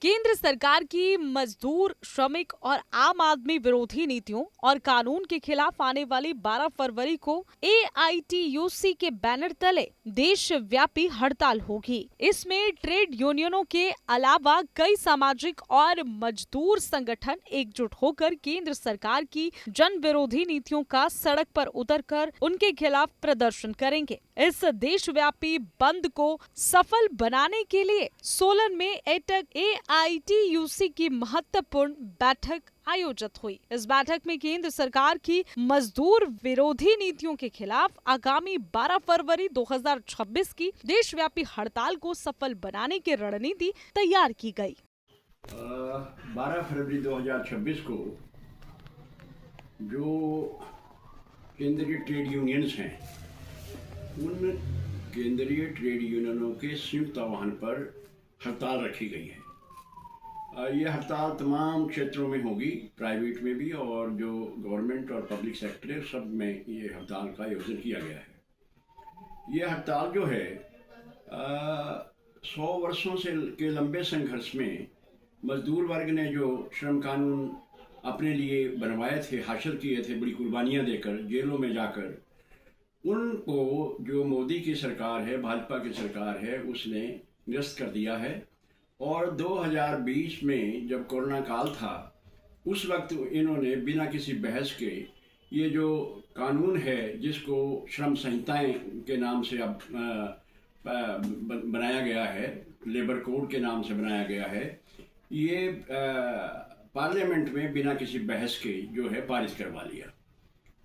केंद्र सरकार की मजदूर, श्रमिक और आम आदमी विरोधी नीतियों और कानून के खिलाफ आने वाली 12 फरवरी को एआईटीयूसी के बैनर तले देशव्यापी हड़ताल होगी। इसमें ट्रेड यूनियनों के अलावा कई सामाजिक और मजदूर संगठन एकजुट होकर केंद्र सरकार की जन विरोधी नीतियों का सड़क पर उतरकर उनके खिलाफ प्रदर्शन करेंगे। इस देशव्यापी बंद को सफल बनाने के लिए सोलन में एआईटीयूसी की महत्वपूर्ण बैठक आयोजित हुई। इस बैठक में केंद्र सरकार की मजदूर विरोधी नीतियों के खिलाफ आगामी 12 फरवरी 2026 की देशव्यापी हड़ताल को सफल बनाने की रणनीति तैयार की गई। 12 फरवरी 2026 को जो केंद्रीय ट्रेड यूनियंस हैं, उन केंद्रीय ट्रेड यूनियनों के संयुक्त आह्वान पर हड़ताल रखी गई है। ये हड़ताल तमाम क्षेत्रों में होगी, प्राइवेट में भी और जो गवर्नमेंट और पब्लिक सेक्टर है सब में ये हड़ताल का आयोजन किया गया है। ये हड़ताल जो है 100 वर्षों से के लंबे संघर्ष में मजदूर वर्ग ने जो श्रम कानून अपने लिए बनवाए थे, हासिल किए थे, बड़ी कुर्बानियाँ देकर, जेलों में जाकर, उनको जो मोदी की सरकार है, भाजपा की सरकार है, उसने निरस्त कर दिया है। और 2020 में जब कोरोना काल था, उस वक्त इन्होंने बिना किसी बहस के ये जो कानून है, जिसको श्रम संहिताएं के नाम से अब बनाया गया है, लेबर कोड के नाम से बनाया गया है, ये पार्लियामेंट में बिना किसी बहस के जो है पारित करवा लिया।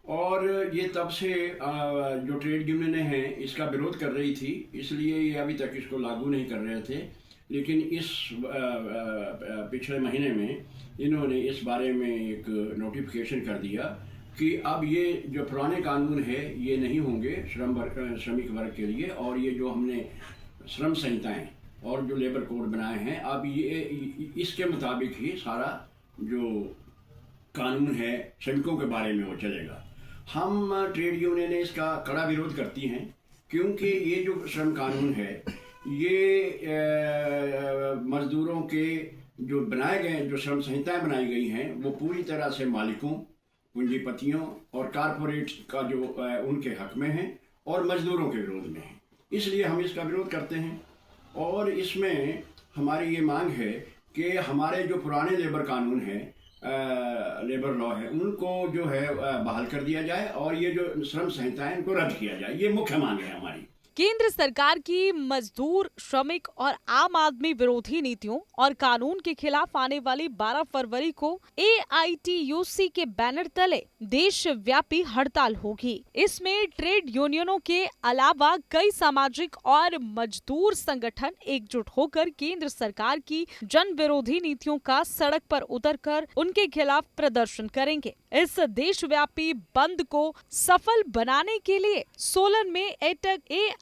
और ये तब से जो ट्रेड यूनियनें हैं इसका विरोध कर रही थी, इसलिए ये अभी तक इसको लागू नहीं कर रहे थे। लेकिन इस पिछले महीने में इन्होंने इस बारे में एक नोटिफिकेशन कर दिया कि अब ये जो पुराने कानून है ये नहीं होंगे श्रमिक वर्ग के लिए, और ये जो हमने श्रम संहिताएं और जो लेबर कोड बनाए हैं, अब ये इसके मुताबिक ही सारा जो कानून है श्रमिकों के बारे में वो चलेगा। हम ट्रेड यूनियन इसका कड़ा विरोध करती हैं, क्योंकि ये जो श्रम कानून है ये मजदूरों के जो बनाए गए, जो श्रम संहिताएं बनाई गई हैं, वो पूरी तरह से मालिकों, पूंजीपतियों और कारपोरेट का जो उनके हक में है और मजदूरों के विरोध में है। इसलिए हम इसका विरोध करते हैं। और इसमें हमारी ये मांग है कि हमारे जो पुराने लेबर कानून हैं, लेबर लॉ है, उनको जो है बहाल कर दिया जाए और ये जो श्रम संहिता है इनको रद्द किया जाए। ये मुख्य मांग है हमारी। केंद्र सरकार की मजदूर, श्रमिक और आम आदमी विरोधी नीतियों और कानून के खिलाफ आने वाली 12 फरवरी को एआईटीयूसी के बैनर तले देशव्यापी हड़ताल होगी। इसमें ट्रेड यूनियनों के अलावा कई सामाजिक और मजदूर संगठन एकजुट होकर केंद्र सरकार की जन विरोधी नीतियों का सड़क पर उतरकर उनके खिलाफ प्रदर्शन करेंगे। इस देशव्यापी बंद को सफल बनाने के लिए सोलन में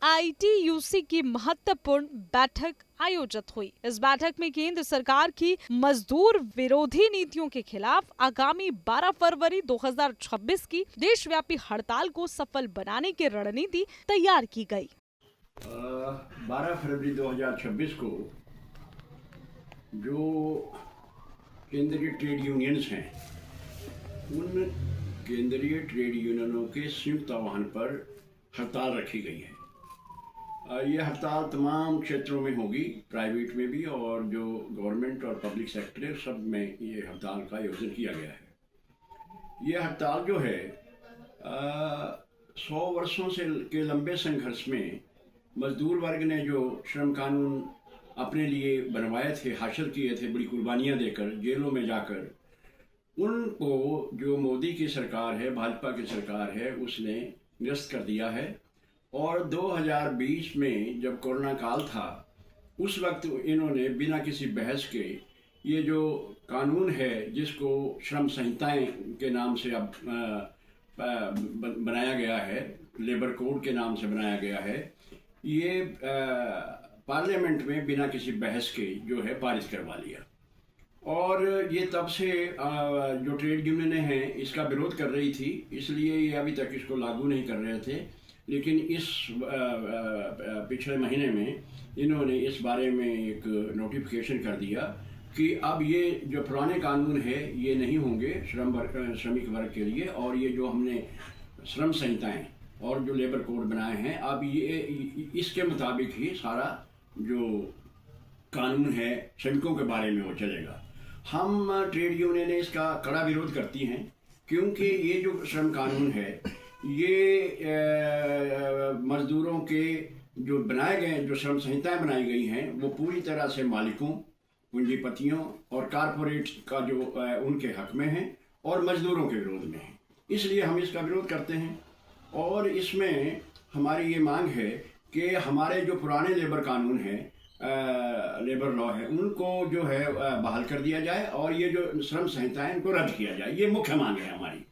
एआईटीयूसी की महत्वपूर्ण बैठक आयोजित हुई। इस बैठक में केंद्र सरकार की मजदूर विरोधी नीतियों के खिलाफ आगामी 12 फरवरी 2026 की देशव्यापी हड़ताल को सफल बनाने की रणनीति तैयार की गई। 12 फरवरी 2026 को जो केंद्रीय ट्रेड यूनियंस हैं, उन केंद्रीय ट्रेड यूनियनों के संयुक्त आह्वान पर हड़ताल रखी गई है। ये हड़ताल तमाम क्षेत्रों में होगी, प्राइवेट में भी और जो गवर्नमेंट और पब्लिक सेक्टर है सब में ये हड़ताल का आयोजन किया गया है। ये हड़ताल जो है 100 वर्षों से के लंबे संघर्ष में मजदूर वर्ग ने जो श्रम कानून अपने लिए बनवाए थे, हासिल किए थे, बड़ी कुर्बानियाँ देकर, जेलों में जाकर, उनको जो मोदी की सरकार है, भाजपा की सरकार है, उसने निरस्त कर दिया है। और 2020 में जब कोरोना काल था, उस वक्त इन्होंने बिना किसी बहस के ये जो कानून है, जिसको श्रम संहिताएं के नाम से अब बनाया गया है, लेबर कोड के नाम से बनाया गया है, ये पार्लियामेंट में बिना किसी बहस के जो है पारित करवा लिया। और ये तब से जो ट्रेड यूनियनें हैं इसका विरोध कर रही थी, इसलिए ये अभी तक इसको लागू नहीं कर रहे थे। लेकिन इस पिछले महीने में इन्होंने इस बारे में एक नोटिफिकेशन कर दिया कि अब ये जो पुराने कानून है ये नहीं होंगे श्रमिक वर्ग के लिए, और ये जो हमने श्रम संहिताएं और जो लेबर कोड बनाए हैं अब ये इसके मुताबिक ही सारा जो कानून है श्रमिकों के बारे में वो चलेगा। हम ट्रेड यूनियनें इसका कड़ा विरोध करती हैं, क्योंकि ये जो श्रम कानून है ये मजदूरों के जो बनाए गए जो श्रम संहिताएं बनाई गई हैं वो पूरी तरह से मालिकों, पूंजीपतियों और कारपोरेट का जो उनके हक में है और मजदूरों के विरोध में है। इसलिए हम इसका विरोध करते हैं, और इसमें हमारी ये मांग है कि हमारे जो पुराने लेबर कानून हैं, लेबर लॉ है, उनको जो है बहाल कर दिया जाए और ये जो श्रम संहिताएं इनको रद्द किया जाए। ये मुख्य मांग है हमारी।